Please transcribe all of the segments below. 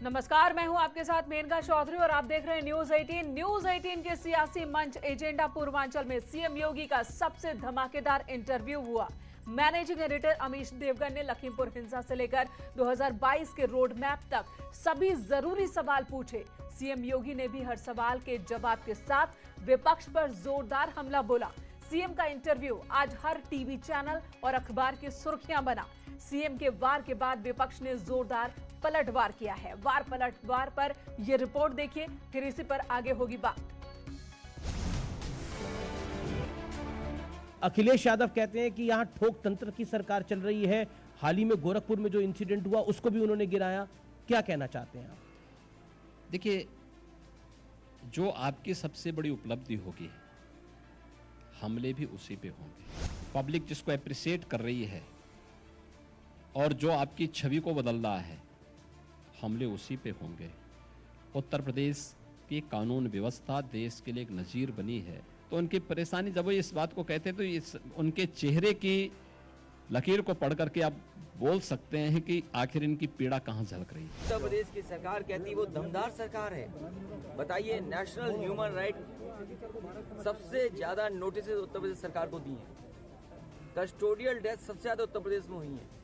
नमस्कार, मैं हूं आपके साथ मेनका चौधरी और आप देख रहे हैं न्यूज 18। न्यूज 18 के सियासी मंच एजेंडा पूर्वांचल में सीएम योगी का सबसे धमाकेदार इंटरव्यू हुआ। मैनेजिंग एडिटर अमीश देवगन ने लखीमपुर हिंसा से लेकर 2022 के रोड मैप तक सभी जरूरी सवाल पूछे। सीएम योगी ने भी हर सवाल के जवाब के साथ विपक्ष पर जोरदार हमला बोला। सीएम का इंटरव्यू आज हर टीवी चैनल और अखबार की सुर्खियां बना। सीएम के वार के बाद विपक्ष ने जोरदार पलटवार किया है। वार पलटवार पर यह रिपोर्ट देखिए, फिर इसी पर आगे होगी बात। अखिलेश यादव कहते हैं कि यहां ठोक तंत्र की सरकार चल रही है। हाल ही में गोरखपुर में जो इंसिडेंट हुआ उसको भी उन्होंने गिराया। क्या कहना चाहते हैं आप? देखिए, जो आपकी सबसे बड़ी उपलब्धि होगी, हमले भी उसी पे होंगे। पब्लिक जिसको अप्रिशिएट कर रही है और जो आपकी छवि को बदल रहा है, हमले उसी पे होंगे। उत्तर प्रदेश की कानून व्यवस्था देश के लिए एक नजीर बनी है, तो उनकी परेशानी जब वो इस बात को कहते हैं तो इस उनके चेहरे की लकीर को पढ़ करके आप बोल सकते हैं कि आखिर इनकी पीड़ा कहाँ झलक रही है। उत्तर प्रदेश की सरकार कहती है वो दमदार सरकार है। बताइए, नेशनल ह्यूमन राइट सबसे ज्यादा नोटिस उत्तर प्रदेश सरकार को दी है। कस्टोडियल डेथ सबसे ज्यादा उत्तर प्रदेश में हुई है।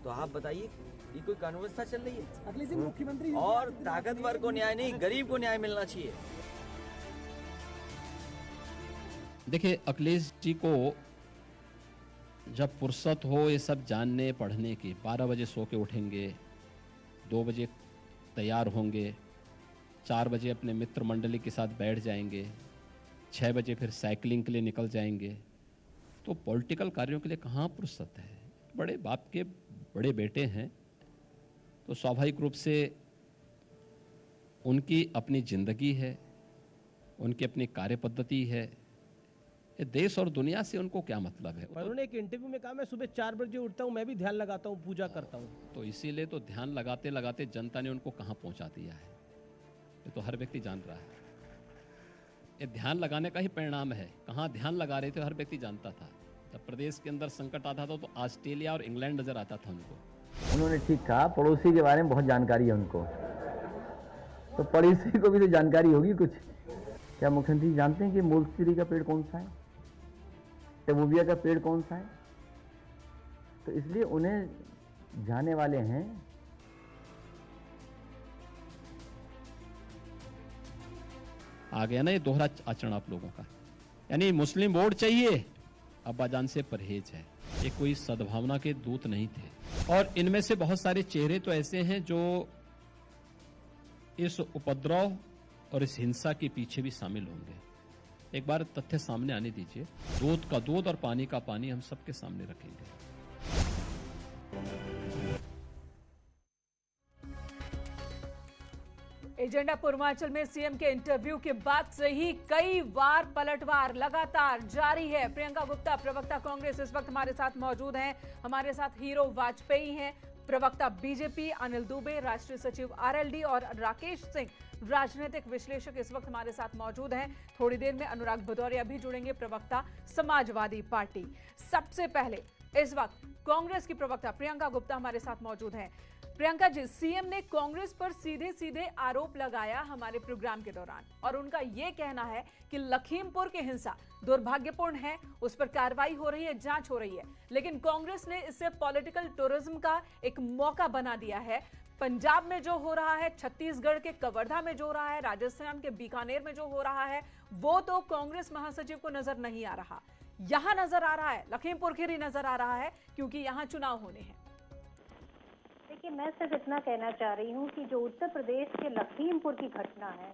तो आप बताइए, ये कोई कानून व्यवस्था चल रही है? मुख्यमंत्री और ताकतवर को न्याय नहीं, गरीब को न्याय मिलना चाहिए। देखिए, अखिलेश जी को जब फुर्सत हो ये सब जानने पढ़ने की, 12 बजे सो के उठेंगे, 2 बजे तैयार होंगे, 4 बजे अपने मित्र मंडली के साथ बैठ जाएंगे, 6 बजे फिर साइकिलिंग के लिए निकल जाएंगे। तो पॉलिटिकल कार्यों के लिए कहाँ फुर्सत है? बड़े बाप के बड़े बेटे हैं, तो स्वाभाविक रूप से उनकी अपनी जिंदगी है, उनकी अपनी कार्य पद्धति है। ये देश और दुनिया से उनको क्या मतलब है? पर उन्होंने एक इंटरव्यू में कहा, मैं सुबह 4 बजे उठता हूँ, मैं भी ध्यान लगाता हूँ, पूजा करता हूँ। तो इसीलिए तो ध्यान लगाते लगाते जनता ने उनको कहाँ पहुंचा दिया है, ये तो हर व्यक्ति जान रहा है। ये ध्यान लगाने का ही परिणाम है। कहाँ ध्यान लगा रहे थे हर व्यक्ति जानता था। जब प्रदेश के अंदर संकट आता था तो ऑस्ट्रेलिया और इंग्लैंड नजर आता था उनको। उन्होंने ठीक कहा, पड़ोसी के बारे में बहुत जानकारी है उनको, तो पड़ोसी को भी तो जानकारी होगी कुछ। क्या मुख्यमंत्री जानते हैं कि मूलश्री का पेड़ कौन सा है, टबूबिया का पेड़ कौन सा है? तो इसलिए उन्हें जाने वाले हैं। आ गया ना ये दोहरा आचरण आप लोगों का। यानी मुस्लिम वोट चाहिए, अब्बाजान से परहेज है। ये कोई सद्भावना के दूत नहीं थे। और इनमें से बहुत सारे चेहरे तो ऐसे हैं जो इस उपद्रव और इस हिंसा के पीछे भी शामिल होंगे। एक बार तथ्य सामने आने दीजिए। दूध का दूध और पानी का पानी हम सबके सामने रखेंगे। एजेंडा पूर्वांचल में सीएम के इंटरव्यू के बाद से ही कई बार पलटवार लगातार जारी है। प्रियंका गुप्ता, प्रवक्ता कांग्रेस, इस वक्त हमारे साथ मौजूद हैं। हमारे साथ हीरो वाजपेयी हैं, प्रवक्ता बीजेपी अनिल दुबे, राष्ट्रीय सचिव आरएलडी और राकेश सिंह, राजनीतिक विश्लेषक इस वक्त हमारे साथ मौजूद हैं। थोड़ी देर में अनुराग भदौरिया भी जुड़ेंगे, प्रवक्ता समाजवादी पार्टी। सबसे पहले इस वक्त कांग्रेस की प्रवक्ता प्रियंका गुप्ता हमारे साथ मौजूद हैं। प्रियंका जी, सीएम ने कांग्रेस पर सीधे सीधे आरोप लगाया हमारे प्रोग्राम के दौरान, और उनका यह कहना है कि लखीमपुर की हिंसा दुर्भाग्यपूर्ण है, उस पर कार्रवाई हो रही है, जांच हो रही है, लेकिन कांग्रेस ने इसे पॉलिटिकल टूरिज्म का एक मौका बना दिया है। पंजाब में जो हो रहा है, छत्तीसगढ़ के कवर्धा में जो हो रहा है, राजस्थान के बीकानेर में जो हो रहा है, वो तो कांग्रेस महासचिव को नजर नहीं आ रहा। यहां नजर आ रहा है, लखीमपुर खीरी नजर आ रहा है, क्योंकि यहां चुनाव होने हैं। देखिए, मैं सिर्फ इतना कहना चाह रही हूँ कि जो उत्तर प्रदेश के लखीमपुर की घटना है,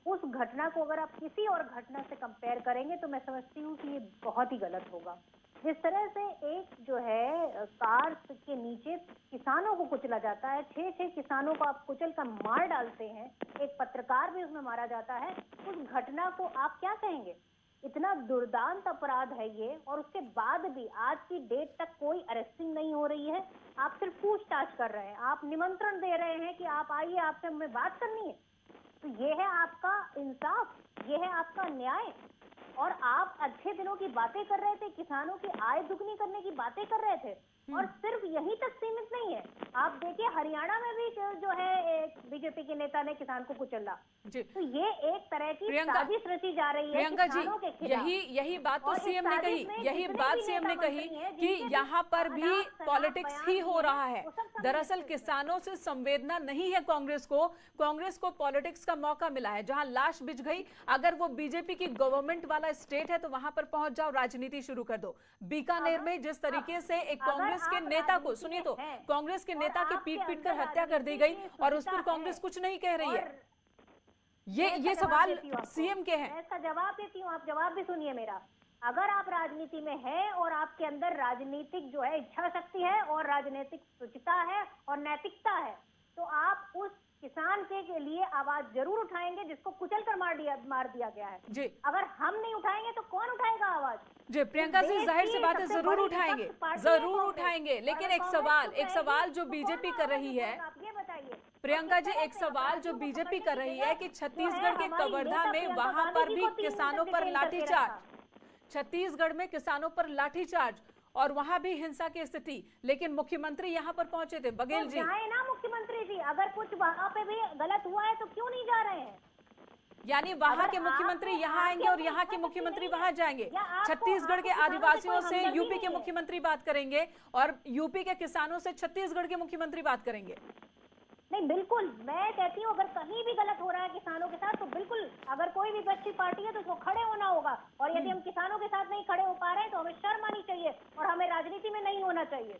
उस घटना को अगर आप किसी और घटना से कंपेयर करेंगे तो मैं समझती हूँ कि ये बहुत ही गलत होगा। जिस तरह से एक जो है कार के नीचे किसानों को कुचला जाता है, 6 किसानों को आप कुचल कर मार डालते हैं, एक पत्रकार भी उसमें मारा जाता है, उस घटना को आप क्या कहेंगे? इतना दुर्दांत अपराध है ये, और उसके बाद भी आज की डेट तक कोई अरेस्टिंग नहीं हो रही है। आप सिर्फ पूछताछ कर रहे हैं, आप निमंत्रण दे रहे हैं कि आप आइए, आपसे हमें बात करनी है। तो ये है आपका इंसाफ, ये है आपका न्याय। और आप अच्छे दिनों की बातें कर रहे थे, किसानों की आय दुगनी करने की बातें कर रहे थे, और सिर्फ यहीं तक सीमित नहीं है, आप देखिए हरियाणा में भी जो है एक बीजेपी के नेता ने किसान को कुचला। तो ये एक तरह की साजिश रची जा रही है प्रियंका जी, किसानों के खिलाफ। यही बात तो सीएम ने कही, यही बात सीएम ने कही कि यहाँ पर भी पॉलिटिक्स ही हो रहा है। दरअसल किसानों से संवेदना नहीं है कांग्रेस को पॉलिटिक्स का मौका मिला है। जहां लाश बिछ गई, अगर वो बीजेपी की गवर्नमेंट वाला स्टेट है तो वहां पर पहुंच जाओ, राजनीति शुरू कर दो। बीकानेर में जिस तरीके से एक कांग्रेस के नेता को, सुनिए तो, कांग्रेस के नेता की पीट कर हत्या कर दी गई और उस पर कांग्रेस कुछ नहीं कह रही है। ये सवाल सीएम के हैं। मैं इसका जवाब देती हूँ, आप जवाब भी सुनिए मेरा। अगर आप राजनीति में हैं और आपके अंदर राजनीतिक जो है इच्छा शक्ति है और राजनीतिक शुचिता है और नैतिकता है, तो आप उस किसान के लिए आवाज जरूर उठाएंगे जिसको कुचल कर मार दिया गया है जी। अगर हम नहीं उठाएंगे तो कौन उठाएगा आवाज जी? प्रियंका जी, जाहिर सी बात है जरूर उठाएंगे, लेकिन एक सवाल जो बीजेपी कर रही है, आप ये बताइए प्रियंका जी, एक सवाल जो बीजेपी कर रही है कि छत्तीसगढ़ के कवर्धा में वहां पर भी किसानों पर लाठीचार्ज, छत्तीसगढ़ में किसानों पर लाठीचार्ज और वहां भी हिंसा की स्थिति, लेकिन मुख्यमंत्री यहां पर पहुंचे थे। बघेल जी, जाए ना मुख्यमंत्री जी, अगर कुछ वहां पे भी गलत हुआ है तो क्यों नहीं जा रहे हैं? यानी वहां के मुख्यमंत्री यहां आएंगे और यहां के मुख्यमंत्री वहां जाएंगे। छत्तीसगढ़ के आदिवासियों से यूपी के मुख्यमंत्री बात करेंगे और यूपी के किसानों से छत्तीसगढ़ के मुख्यमंत्री बात करेंगे। नहीं, बिल्कुल, मैं कहती हूँ अगर कहीं भी गलत हो रहा है किसानों के साथ तो बिल्कुल, अगर कोई भी विपक्षी पार्टी है तो उसको खड़े होना होगा। और यदि हम किसानों के साथ नहीं खड़े हो पा रहे हैं तो हमें शर्म आनी चाहिए और हमें राजनीति में नहीं होना चाहिए।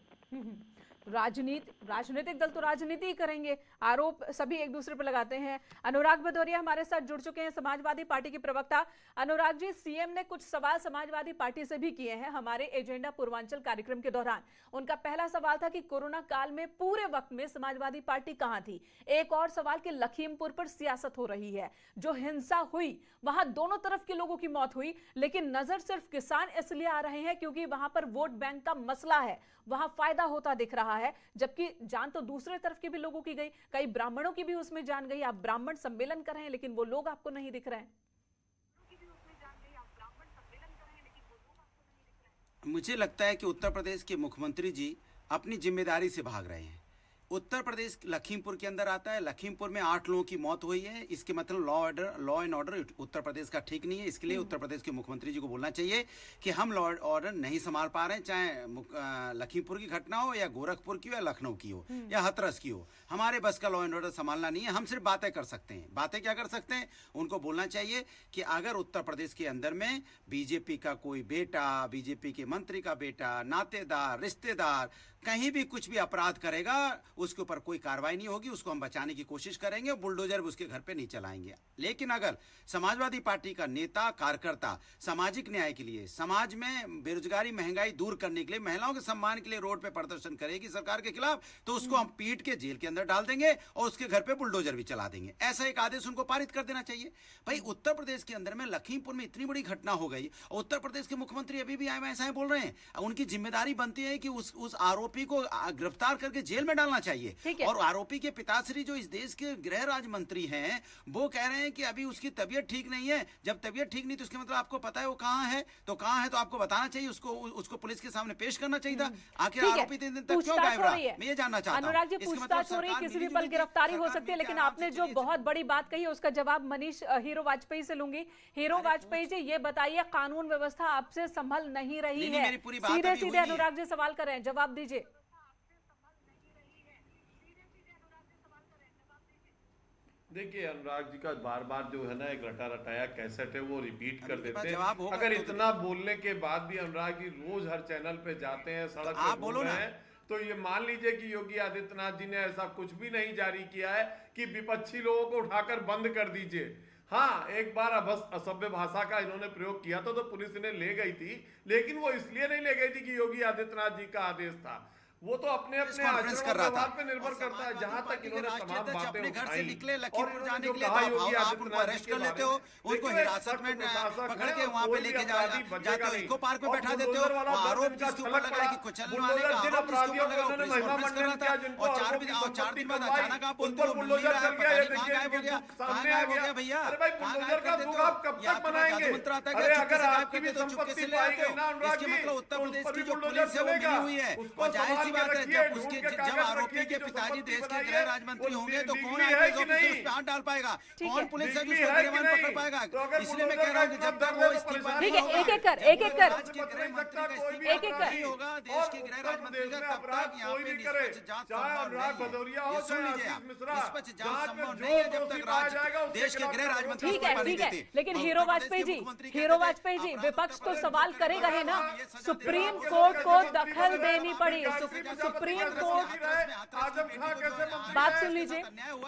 राजनीतिक दल तो राजनीति ही करेंगे, आरोप सभी एक दूसरे पर लगाते हैं। अनुराग भदौरिया हमारे साथ जुड़ चुके हैं, समाजवादी पार्टी के प्रवक्ता। अनुराग जी, सीएम ने कुछ सवाल समाजवादी पार्टी से भी किए हैं हमारे एजेंडा पूर्वांचल कार्यक्रम के दौरान। उनका पहला सवाल था कि कोरोना काल में पूरे वक्त में समाजवादी पार्टी कहां थी। एक और सवाल कि लखीमपुर पर सियासत हो रही है, जो हिंसा हुई वहां दोनों तरफ के लोगों की मौत हुई, लेकिन नजर सिर्फ किसान इसलिए आ रहे हैं क्योंकि वहां पर वोट बैंक का मसला है, वहां फायदा होता दिख रहा है, जबकि जान तो दूसरे तरफ के भी लोगों की गई, कई ब्राह्मणों की भी उसमें जान गई। आप ब्राह्मण सम्मेलन कर रहे हैं लेकिन वो लोग आपको नहीं दिख रहे हैं। मुझे लगता है कि उत्तर प्रदेश के मुख्यमंत्री जी अपनी जिम्मेदारी से भाग रहे हैं। उत्तर प्रदेश लखीमपुर के अंदर आता है, लखीमपुर में 8 लोगों की मौत हुई है। इसके मतलब law and order Uttar Pradesh का ठीक नहीं है। इसके लिए उत्तर प्रदेश के मुख्यमंत्री जी को बोलना चाहिए कि हम लॉ एंड ऑर्डर नहीं संभाल पा रहे हैं, चाहे लखीमपुर की घटना हो या गोरखपुर की हो या लखनऊ की हो या हाथरस की हो। हमारे बस का लॉ एंड ऑर्डर संभालना नहीं है, हम सिर्फ बातें कर सकते हैं। बातें क्या कर सकते हैं? उनको बोलना चाहिए कि अगर उत्तर प्रदेश के अंदर में बीजेपी का कोई बेटा, बीजेपी के मंत्री का बेटा, नातेदार, रिश्तेदार कहीं भी कुछ भी अपराध करेगा, उसके ऊपर कोई कार्रवाई नहीं होगी, उसको हम बचाने की कोशिश करेंगे और बुलडोजर भी उसके घर पे नहीं चलाएंगे। लेकिन अगर समाजवादी पार्टी का नेता, कार्यकर्ता सामाजिक न्याय के लिए, समाज में बेरोजगारी, महंगाई दूर करने के लिए, महिलाओं के सम्मान के लिए रोड पे प्रदर्शन करेगी सरकार के खिलाफ, तो उसको हम पीट के जेल के अंदर डाल देंगे और उसके घर पे बुलडोजर भी चला देंगे। ऐसा एक आदेश उनको पारित कर देना चाहिए। भाई, उत्तर प्रदेश के अंदर में लखीमपुर में इतनी बड़ी घटना हो गई और उत्तर प्रदेश के मुख्यमंत्री अभी भी ऐसा ही बोल रहे हैं। उनकी जिम्मेदारी बनती है कि उस आरोपी को गिरफ्तार करके जेल में डालना चाहिए। और आरोपी के पिताश्री जो इस देश के गृह राज्य मंत्री हैं, वो कह रहे हैं कि अभी उसकी तबीयत ठीक नहीं है। जब तबीयत ठीक नहीं तो उसके मतलब आपको पता है वो कहाँ है, तो कहाँ है तो आपको बताना चाहिए, उसको पुलिस के सामने पेश करना चाहिए था। आखिर आरोपी 3 दिन तक क्यों गायब रहा, मैं ये जानना चाहता हूं। अनुराग जी, पूछताछ हो रही है, किसी भी पल गिरफ्तारी हो सकती है, लेकिन आपने जो बहुत बड़ी बात कही उसका जवाब मनीष हीरो वाजपेयी से लूंगी। हीरो वाजपेयी जी, ये बताइए, कानून व्यवस्था आपसे संभल नहीं रही है, सीधे सीधे अनुराग जी सवाल कर रहे हैं, जवाब दीजिए। देखिए, अनुराग जी का बार बार जो है ना एक रटा रटाया कैसेट है वो रिपीट कर देते हैं। अगर इतना बोलने के बाद भी अनुराग जी रोज हर चैनल पे जाते हैं, सड़क पे बोल रहे हैं, तो ये मान लीजिए कि योगी आदित्यनाथ जी ने ऐसा कुछ भी नहीं जारी किया है कि विपक्षी लोगों को उठाकर बंद कर दीजिए। हाँ, एक बार असभ्य भाषा का इन्होंने प्रयोग किया था तो पुलिस इन्हें ले गई थी, लेकिन वो इसलिए नहीं ले गई थी कि योगी आदित्यनाथ जी का आदेश था। वो तो अपने अपने कॉन्फ्रेंस कर रहा था पे निर्भर करता है। जहां तक इन्होंने तमाम बातें अपने घर से उठाई निकले और लखीमपुर इन्होंने जाने जो के लिए, कहा तो योगी आप उनको आदित्यनाथ अरेस्ट जी कर के लेते बारे हो, में, उनको देखिए, हिरासत में प्रशासक पकड़ है के और वहां पे कोई भी लेके अपराधी बचेगा जाते हो, नहीं। इको पार्क में और बैठा देते हो, बुलडोजर वाला आरोप इनका जिसके ऊपर छलक लगा पड़ा। कि कुचलने वाले बुलडोजर का जिन आरोप जिसके अपराधियों ऊपर को लगा वो इन्होंने प्रेस महिमा कॉन्फ्रेंस कर मंडन रहा किया, था, जिनको और अरबों की 4 संपत्ति दिन बाद बनवाई, अचानक आप उन बोलते पर हो मिल नहीं बुलडोजर रहा है, चल गया। पता ये नहीं कहाँ देखिए गायब हो इनके गया, सामने कहाँ आ गायब हो गया। गया भैया, अरे भाई, कहाँ बुलडोजर गायब का कर देते दुख हो? आप कब या तक आपके पास मनाएंगे? जादू मंत्र आता है अरे क्या, चुपके अगर से गायब आपकी कर भी देते हो, चुपके संपत्ति से ले पाई आते गई हो? ना अनुराग इसके जी, मतलब उत्तर तो उस प्रदेश पर की भी जो बुलडोजर पुलिस है वो चलेगा। मिली हुई है, उसको और जाहिर संभाल सी के बात है रखिए, जब ढूंढ उसके के जब कागज आरोपी रखिए के कि जो पिताजी संपत्ति देश के बनाई गृह है राज्य मंत्री वो होंगे तो कौन लीगली है आईपीएस कि ऑफिसर नहीं? उस पे हाथ डाल पाएगा, ठीक कौन है। पुलिस है जो लीगली उसको है कि गिरफ्तार नहीं? पकड़ पाएगा? तो अगर इसलिए मैं बुलडोजर कह का रहा हूँ कि इतना जब तक दर्द वो है तो इस्तीफा परेशानी नहीं ठीक है, होगा, एक एक कर, जब एक एक तक कर। राज्य के गृह मंत्री का कोई भी इस्तीफा एक एक अपराधी नहीं होगा, और देश के गृह उत्तर राज्य मंत्री प्रदेश का, में तब अपराध तक यहाँ कोई पे भी करे, निष्पक्ष जांच चाहे संभव अनुराग नहीं भदौरिया है। हो ये सुन चाहे लीजिए आशीष आप, मिश्रा, निष्पक्ष जांच जांच में संभव जो नहीं है जब दोषी तक पाया जाएगा राज्य उसके देश के खिलाफ गृह राज्य मंत्री ठीक है, इस्तीफा नहीं ठीक है, देते। लेकिन और हीरो उत्तर प्रदेश वाजपेयी के जी, मुख्यमंत्री हीरो कहते थे, वाजपेयी जी, अपराध विपक्ष उत्तर तो प्रदेश सवाल में करेगा ही ना, ये सजा सुप्रीम देगा। कोर्ट को मुख्यमंत्री दखल बने, देनी पड़ी, गायत्री सुप्रीम प्रजापति कोर्ट। कैसे मंत्री रहे, आजम खां कैसे मंत्री बात रहे, सुन लीजिए,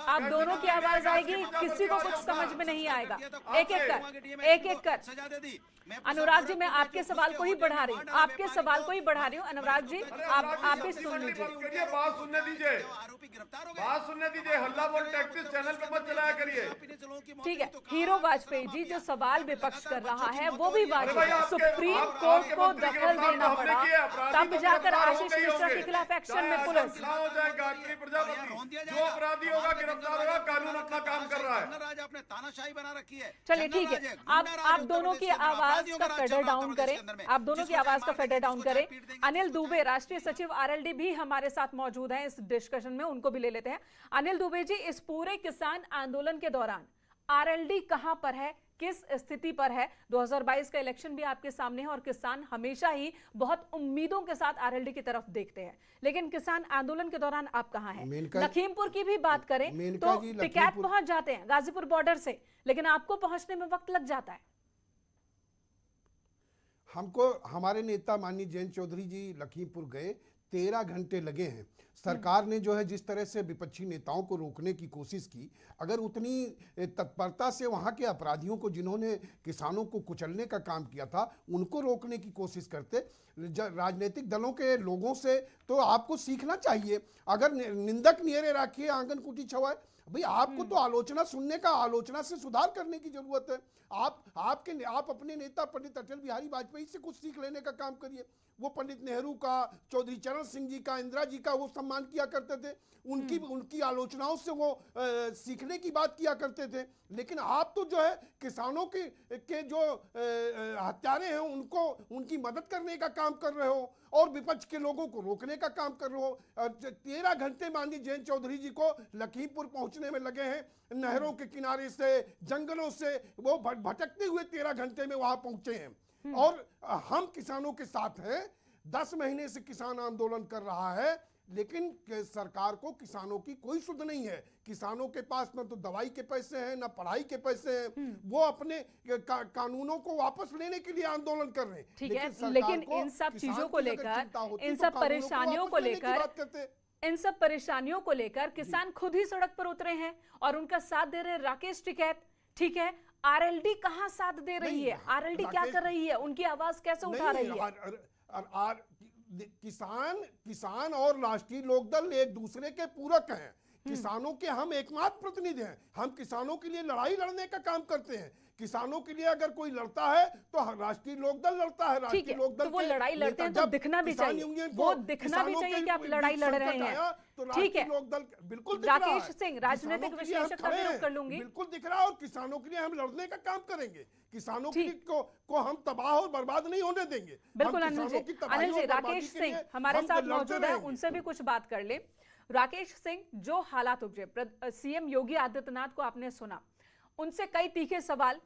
आप दोनों की आवाज आएगी, किसी को कुछ समझ में नहीं आएगा। एक एक कर, एक एक कर। सजा दे दी। अनुराग जी, मैं आपके सवाल को ही बढ़ा रही हूँ, आपके सवाल को ही बढ़ा रही हूँ। अनुराग जी, आप भी सुन लीजिए। बात सुनने दीजिए, आरोपी गिरफ्तार हो गए, बात सुनने दीजिए, हल्ला बोल टैक्टिस चैनल पे मत चलाया करिए। ठीक है, हीरो वाजपेयी जी, जो सवाल विपक्ष कर रहा है वो भी वाजिब भाई, है। आपके- सुप्रीम आप- कोर्ट आपके को मंत्री दखल गिरफ्तार देना तो हमने पड़ा, किए, अपराधी तब तो जाकर गिरफ्तार आशीष हो गए मिश्रा होंगे। के खिलाफ एक्शन चाहे में आजम पुलिस। खां हो चाहे गायत्री प्रजापति, जो अपराधी होगा गिरफ्तार होगा, कानून अपना काम कर रहा है। राज आपने तानाशाही बना रखी है। चलिए ठीक है, आप दोनों की आवाज का फेडर डाउन करें, आप दोनों की आवाज का फेडर डाउन करें। अनिल दुबे, राष्ट्रीय सचिव आरएलडी भी हमारे साथ मौजूद हैं इस डिस्कशन में, उनको भी ले लेते हैं। अनिल दुबे जी, इस पूरे किसान आंदोलन के दौरान आरएलडी कहां पर है, किस स्थिति पर है? 2022 का इलेक्शन भी आपके सामने है और किसान हमेशा ही बहुत उम्मीदों के साथ आरएलडी की तरफ देखते हैं, लेकिन किसान आंदोलन के दौरान आप कहां हैं? लखीमपुर की भी बात करें तो टिकैत पहुंच जाते हैं गाजीपुर बॉर्डर से, लेकिन आपको पहुंचने में वक्त लग जाता है। हमको हमारे नेता माननीय जयंत चौधरी जी लखीमपुर गए, 13 घंटे लगे हैं। सरकार ने जो है जिस तरह से विपक्षी नेताओं को रोकने की कोशिश की, अगर उतनी तत्परता से वहाँ के अपराधियों को जिन्होंने किसानों को कुचलने का काम किया था उनको रोकने की कोशिश करते राजनीतिक दलों के लोगों से, तो आपको सीखना चाहिए। अगर निंदक नियरे राखिए आंगन कुटी छवाए, भाई आपको तो आलोचना सुनने का, आलोचना से सुधार करने की जरूरत है। आप अपने नेता पंडित अटल बिहारी वाजपेयी से कुछ सीख लेने का काम करिए। वो पंडित नेहरू का, चौधरी चरण सिंह जी का, इंदिरा जी का वो सम्मान किया करते थे, उनकी आलोचनाओं से वो सीखने की बात किया करते थे। लेकिन आप तो जो है किसानों के जो हत्यारे हैं उनको, उनकी मदद करने का काम कर रहे हो और विपक्ष के लोगों को रोकने का काम कर रहे हो। 13 घंटे माननीय जयंत चौधरी जी को लखीमपुर पहुंचने में लगे हैं, नहरों के किनारे से, जंगलों से वो भटकते हुए 13 घंटे में वहां पहुंचे हैं। और हम किसानों के साथ हैं। 10 महीने से किसान आंदोलन कर रहा है, लेकिन सरकार को किसानों की कोई सुध नहीं है। किसानों के पास न तो दवाई के पैसे हैं, न पढ़ाई के पैसे हैं। वो अपने कानूनों को वापस लेने के लिए आंदोलन कर रहे हैं। ठीक है, लेकिन इन सब चीजों को लेकर, इन सब परेशानियों को लेकर, इन सब परेशानियों को लेकर किसान खुद ही सड़क पर उतरे हैं और उनका साथ दे रहे राकेश टिकैत। ठीक है, आरएलडी कहां साथ दे रही है? आरएलडी क्या कर रही है? उनकी आवाज कैसे उठा रही है? किसान और राष्ट्रीय लोकदल एक दूसरे के पूरक हैं। किसानों के हम एकमात्र प्रतिनिधि हैं। हम किसानों के लिए लड़ाई लड़ने का काम करते हैं। किसानों के लिए अगर कोई लड़ता है तो राष्ट्रीय लोकदल लड़ता है। राष्ट्रीय लोकदल तो वो लड़ाई लड़ते हैं तो दिखना भी चाहिए, वो दिखना भी चाहिए कि आप लड़ाई लड़ रहे हैं। ठीक है, लोकदल बिल्कुल राकेश सिंह, राजनीतिक विश्लेषक का भी रुख कर लूंगी। बिल्कुल दिख रहा है, और किसानों के लिए हम लड़ने का काम करेंगे। किसानों को हम तबाह और बर्बाद नहीं होने देंगे। बिल्कुल अनिल जी, राकेश सिंह हमारे साथ मौजूद है, उनसे भी कुछ बात कर ले। राकेश सिंह, जो हालात उपजे, सीएम योगी आदित्यनाथ को आपने सुना, उनसे कई तीखे सवाल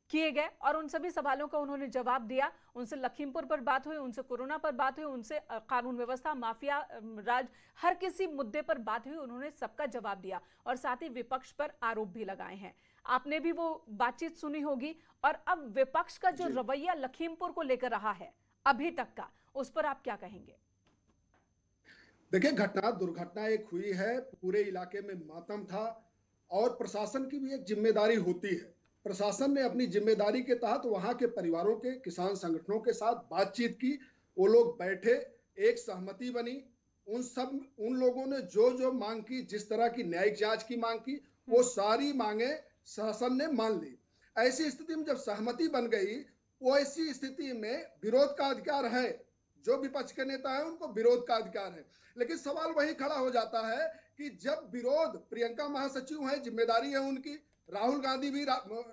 किए गए और उन सभी सवालों का उन्होंने जवाब दिया। उनसे लखीमपुर पर बात हुई, उनसे कोरोना पर बात हुई, उनसे कानून व्यवस्था, माफिया राज, हर किसी मुद्दे पर बात हुई। उन्होंने सबका जवाब दिया और साथ ही विपक्ष पर आरोप भी लगाए हैं। आपने भी वो बातचीत सुनी होगी। और अब विपक्ष का जो रवैया लखीमपुर को लेकर रहा है अभी तक का, उस पर आप क्या कहेंगे? देखिए, दुर्घटना एक हुई है, पूरे इलाके में मातम था और प्रशासन की भी एक जिम्मेदारी होती है। प्रशासन ने अपनी जिम्मेदारी के तहत वहां के परिवारों के, किसान संगठनों के साथ बातचीत की। वो लोग बैठे, एक सहमति बनी, उन लोगों ने जो जो मांग की, जिस तरह की न्यायिक जांच की मांग की, वो सारी मांगे शासन ने मान ली। ऐसी स्थिति में जब सहमति बन गई, वो ऐसी स्थिति में विरोध का अधिकार है, जो विपक्ष के नेता है उनको विरोध का अधिकार है। लेकिन सवाल वही खड़ा हो जाता है कि जब विरोध, प्रियंका महासचिव है, जिम्मेदारी है उनकी, राहुल गांधी भी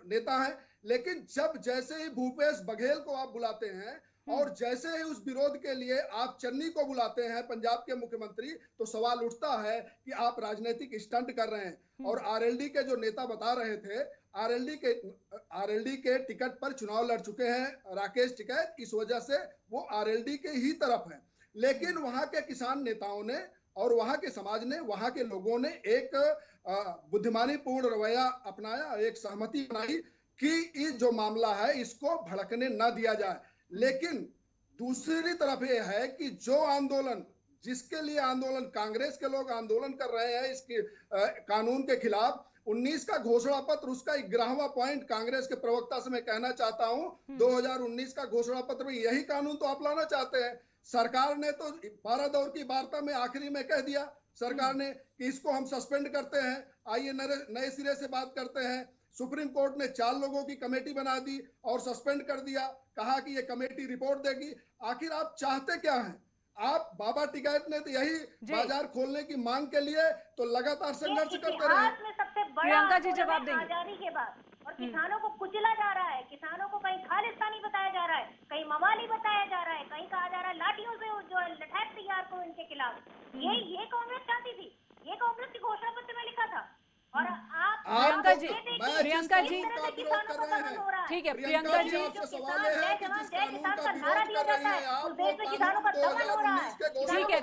नेता है, लेकिन जब जैसे ही भूपेश बघेल को आप बुलाते हैं और जैसे ही उस विरोध के लिए आप चन्नी को बुलाते हैं, पंजाब के मुख्यमंत्री, तो सवाल उठता है कि आप राजनीतिक स्टंट कर रहे हैं। और आरएलडी के जो नेता बता रहे थे, आरएलडी के टिकट पर चुनाव लड़ चुके हैं राकेश टिकैत, इस वजह से वो आरएलडी के ही तरफ है। लेकिन वहां के किसान नेताओं ने और वहां के समाज ने, वहां के लोगों ने एक बुद्धिमानी पूर्ण रवैया अपनाया, एक सहमति बनाई कि ये जो मामला है इसको भड़कने न दिया जाए। लेकिन दूसरी तरफ ये है कि जो आंदोलन, जिसके लिए आंदोलन कांग्रेस के लोग आंदोलन कर रहे हैं इसके कानून के खिलाफ, 19 का घोषणा पत्र, उसका 11वां पॉइंट कांग्रेस के प्रवक्ता से मैं कहना चाहता हूं, 2019 का घोषणा पत्र में यही कानून तो आप लाना चाहते हैं। सरकार ने तो 12 दौर की वार्ता में आखिरी में कह दिया सरकार ने कि इसको हम सस्पेंड करते हैं, आइए नए सिरे से बात करते हैं। सुप्रीम कोर्ट ने 4 लोगों की कमेटी बना दी और सस्पेंड कर दिया, कहा कि ये कमेटी रिपोर्ट देगी। आखिर आप चाहते क्या हैं? आप, बाबा टिकैत ने तो यही बाजार खोलने की मांग के लिए तो लगातार संघर्ष करते रहे। प्रियंका जी जवाब देंगे। आजादी के बाद और किसानों को कुचला जा रहा है, किसानों को कहीं खालिस्तानी बताया जा रहा है, कहीं मवाली बताया जा रहा है, कहीं कहा जा रहा है लाठियों से जो लठैत तैयार को इनके खिलाफ। ये कांग्रेस चाहती थी, ये कांग्रेस की घोषणा पत्र में लिखा था। और आप प्रियंका जी ठीक है, प्रियंका जी ठीक है,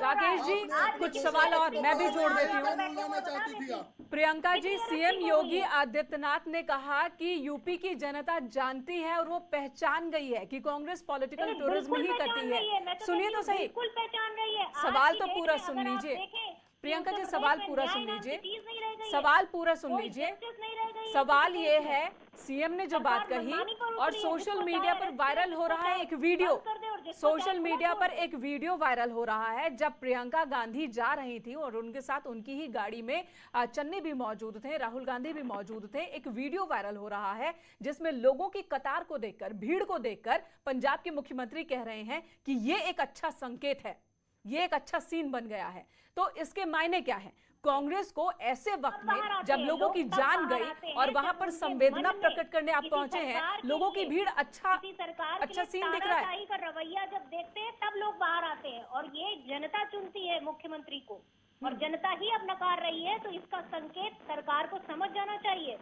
राकेश जी कुछ सवाल और मैं भी जोड़ देती हूँ। प्रियंका जी, सीएम योगी आदित्यनाथ ने कहा कि यूपी की जनता जानती है और वो पहचान गई है कि कांग्रेस पॉलिटिकल टूरिज्म ही करती है। सुनिए तो सही, पहचान रही है। सवाल तो पूरा सुन लीजिए प्रियंका जी, सवाल पूरा सुन लीजिए, सवाल पूरा सुन लीजिए। सवाल ये है, सीएम ने जो बात कही और सोशल मीडिया पर वायरल हो रहा है एक वीडियो, सोशल मीडिया पर एक वीडियो वायरल हो रहा है जब प्रियंका गांधी जा रही थी और उनके साथ उनकी ही गाड़ी में चन्नी भी मौजूद थे, राहुल गांधी भी मौजूद थे। एक वीडियो वायरल हो रहा है जिसमें लोगों की कतार को देखकर, भीड़ को देखकर पंजाब के मुख्यमंत्री कह रहे हैं कि ये एक अच्छा संकेत है, ये एक अच्छा सीन बन गया है। तो इसके मायने क्या है? कांग्रेस को ऐसे वक्त में जब लोगों की जान गई और वहां पर संवेदना प्रकट करने आप पहुंचे हैं, लोगों की भीड़ अच्छा सीन दिख रहा है। रवैया जब देखते हैं तब लोग बाहर आते हैं और ये जनता चुनती है मुख्यमंत्री को और जनता ही अब नकार रही है। तो इसका संकेत सरकार को समझ जाना चाहिए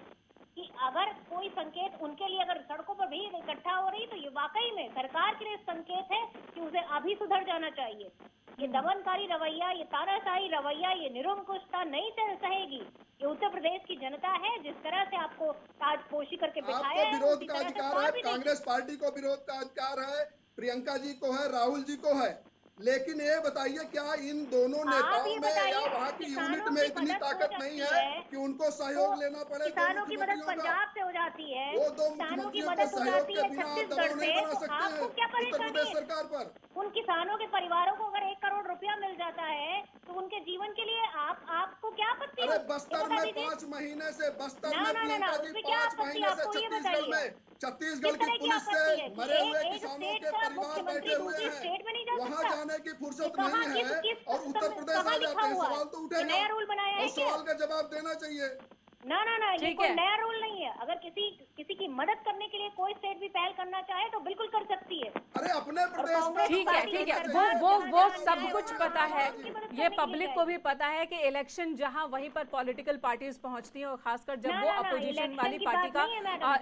कि अगर कोई संकेत उनके लिए अगर सड़कों पर भीड़ इकट्ठा हो रही तो ये वाकई में सरकार के लिए संकेत है कि उसे अभी सुधर जाना चाहिए। ये दमनकारी रवैया, ये तानाशाही रवैया, ये निरंकुशता नहीं सहेगी। ये उत्तर प्रदेश की जनता है, जिस तरह से आपको ताजपोशी करके बिठाया है, विरोध का अधिकार है, कांग्रेस पार्टी को विरोध का अधिकार है, प्रियंका जी को है, राहुल जी को है। लेकिन ये बताइए क्या इन दोनों नेताओं में या वहाँ की यूनिट में इतनी ताकत नहीं है कि उनको सहयोग लेना पड़े? किसानों की मदद पंजाब से हो जाती है, वो दो मुख्यमंत्रियों को सहयोग के बिना दबाव नहीं बना सकते हैं उत्तर प्रदेश सरकार पर। उन किसानों के परिवारों को अगर 1 करोड़ रुपया मिल जाता है तो उनके जीवन के लिए आपको क्या आपत्ति? अरे बस्तर में 5 महीने से, बस्तर में प्रियंका जी 5 महीने से छत्तीसगढ़ की पुलिस से मरे हुए किसानों के परिवार बैठे हुए हैं, वहाँ जाने की फुर्सत नहीं है और उत्तर प्रदेश आ जाते हैं। सवाल तो उठेगा, नया रूल बनाया है, उस सवाल का जवाब देना चाहिए। ना ये कोई नया रूल नहीं है। अगर किसी की मदद करने के लिए कोई स्टेट भी पहल करना चाहे तो बिल्कुल कर सकती है। अरे अपने प्रदेश में ठीक है, वो सब कुछ पता है, ये पब्लिक को भी पता है कि इलेक्शन जहां वहीं पर पॉलिटिकल पार्टीज पहुंचती हैं और खासकर जब वो अपोजिशन वाली पार्टी का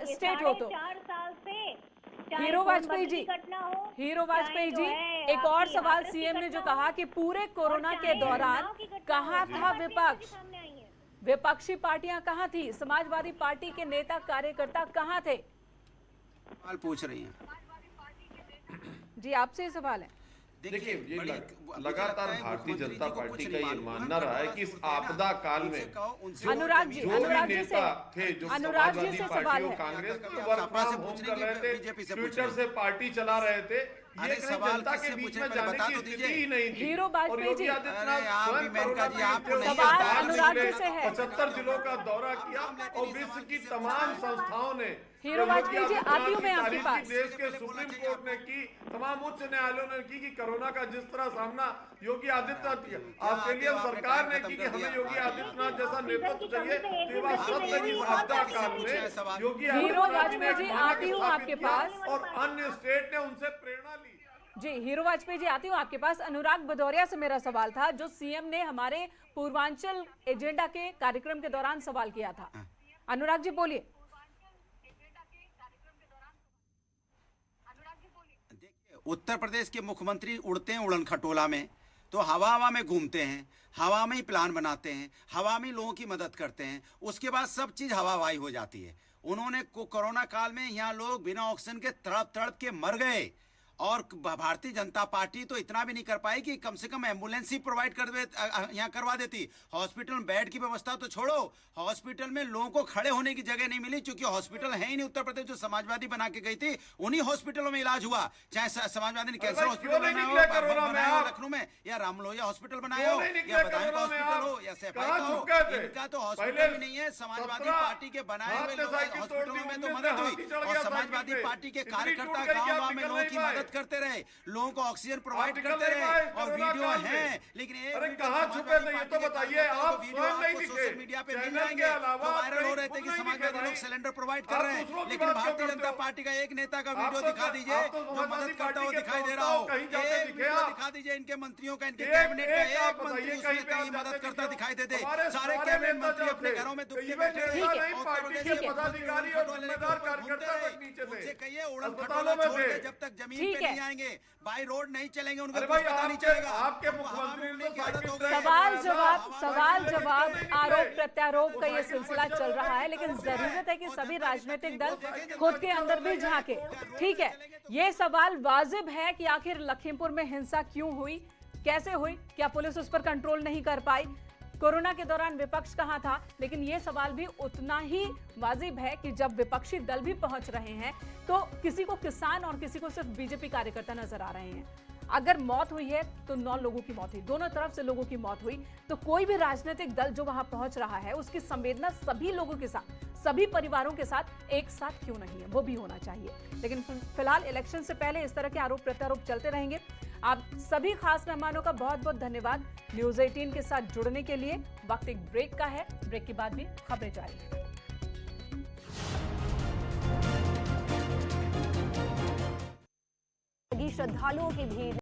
स्टेट हो तो। 4 साल से हीरो वाजपेयी जी, एक और सवाल, सीएम ने जो कहा कि पूरे कोरोना के दौरान कहां था विपक्ष, विपक्षी पार्टियां कहां थी, समाजवादी पार्टी के नेता कार्यकर्ता कहां थे? सवाल पूछ रही हैं जी, आपसे सवाल है। देखिए, ये लगातार भारतीय जनता पार्टी का ये मानना रहा है कि इस आपदा काल में अनुराग जी थे जो समाजवादी पार्टी और कांग्रेस वर्क फ्रॉम होम कर रहे थे, ट्विटर से पार्टी चला रहे थे, ये कहीं जनता के बीच में जाने की स्थिति ही नहीं थी। हीरो वाजपेयी जी, सवाल अनुराग जी से है। 75 जिलों का दौरा किया और विश्व की तमाम संस्थाओं ने, हीरो वाजपेयी जी आती हूँ मैं आपके पास। देश के सुप्रीम कोर्ट ने की, तमाम उच्च न्यायालयों ने की कि कोरोना का जिस तरह सामना योगी आदित्यनाथ किया, ऑस्ट्रेलिया सरकार ने की कि हमें योगी आदित्यनाथ जैसा नेतृत्व चाहिए। सेवा सत्य की आपदा काल में योगी आदित्यनाथ जी आती हूँ आपके पास और अन्य स्टेट ने उनसे प्रेरणा ली। जी हीरो वाजपेयी जी आती हूँ आपके पास। अनुराग भदौरिया से मेरा सवाल था, जो सीएम ने हमारे पूर्वांचल एजेंडा के कार्यक्रम के दौरान सवाल किया था। अनुराग जी बोलिए। उत्तर प्रदेश के मुख्यमंत्री उड़ते हैं उड़न खटोला में, तो हवा में घूमते हैं, हवा में ही प्लान बनाते हैं, हवा में लोगों की मदद करते हैं, उसके बाद सब चीज हवाई हो जाती है। उन्होंने कोरोना काल में यहाँ लोग बिना ऑक्सीजन के तड़प के मर गए, और भारतीय जनता पार्टी तो इतना भी नहीं कर पाई कि कम से कम एम्बुलेंस ही प्रोवाइड यहाँ करवा देती। हॉस्पिटल में बेड की व्यवस्था तो छोड़ो, हॉस्पिटल में लोगों को खड़े होने की जगह नहीं मिली, क्योंकि हॉस्पिटल है ही नहीं। उत्तर प्रदेश जो समाजवादी बना के गई थी, उन्हीं हॉस्पिटलों में इलाज हुआ, चाहे समाजवादी ने कैंसर हॉस्पिटल बनाया हो लखनऊ में, या रामलोहिया हॉस्पिटल बनाया हो, या बदायूं का हॉस्पिटल हो, या सैफई का हो, इनका तो हॉस्पिटल भी नहीं है। समाजवादी पार्टी के बनाए हुए हॉस्पिटलों में तो मदद हुई, और समाजवादी पार्टी के कार्यकर्ता गाँव में लोगों की मदद करते रहे, लोगों को ऑक्सीजन प्रोवाइड करते रहे, और वीडियो है, लेकिन कहां छुपे थे ये तो बताइए। आप वीडियो सोशल मीडिया पे मिल जाएंगे, तो वायरल हो रहे थे कि समाजवादी लोग सिलेंडर प्रोवाइड कर रहे हैं, लेकिन भारतीय जनता पार्टी का एक नेता का वीडियो दिखा दीजिए जो मदद करता हुआ दिखाई दे रहा हो, एक वीडियो दिखा दीजिए इनके मंत्रियों का, इनके कैबिनेट का एक मंत्री उसमें कहीं मदद करता दिखाई देते। सारे कैबिनेट मंत्री अपने घरों में दुबके बैठे थे, उनसे कहिए उड़न खटोला छोड़ के जब तक जमीन पे नहीं आएंगे, बाई रोड नहीं चलेंगे, उनको पता नहीं चलेगा। आपके मुख्यमंत्री सवाल जवाब आरोप प्रत्यारोप का ये सिलसिला चल रहा है, लेकिन जरूरत है कि सभी राजनीतिक दल खुद के अंदर भी झांके। ठीक है, ये सवाल वाजिब है कि आखिर लखीमपुर में हिंसा क्यों हुई, कैसे हुई, क्या पुलिस उस पर कंट्रोल नहीं कर पाई, कोरोना के दौरान विपक्ष कहां था। लेकिन यह सवाल भी उतना ही वाजिब है कि जब विपक्षी दल भी पहुंच रहे हैं, तो किसी को किसान और किसी को सिर्फ बीजेपी कार्यकर्ता नजर आ रहे हैं। अगर मौत हुई है तो 9 लोगों की मौत हुई, दोनों तरफ से लोगों की मौत हुई, तो कोई भी राजनीतिक दल जो वहां पहुंच रहा है उसकी संवेदना सभी लोगों के साथ, सभी परिवारों के साथ एक साथ क्यों नहीं है, वो भी होना चाहिए। लेकिन फिलहाल इलेक्शन से पहले इस तरह के आरोप प्रत्यारोप चलते रहेंगे। आप सभी खास मेहमानों का बहुत बहुत धन्यवाद न्यूज़ 18 के साथ जुड़ने के लिए। वक्त एक ब्रेक का है, ब्रेक के बाद भी खबरें जारी हैं। श्रद्धालुओं की भीड़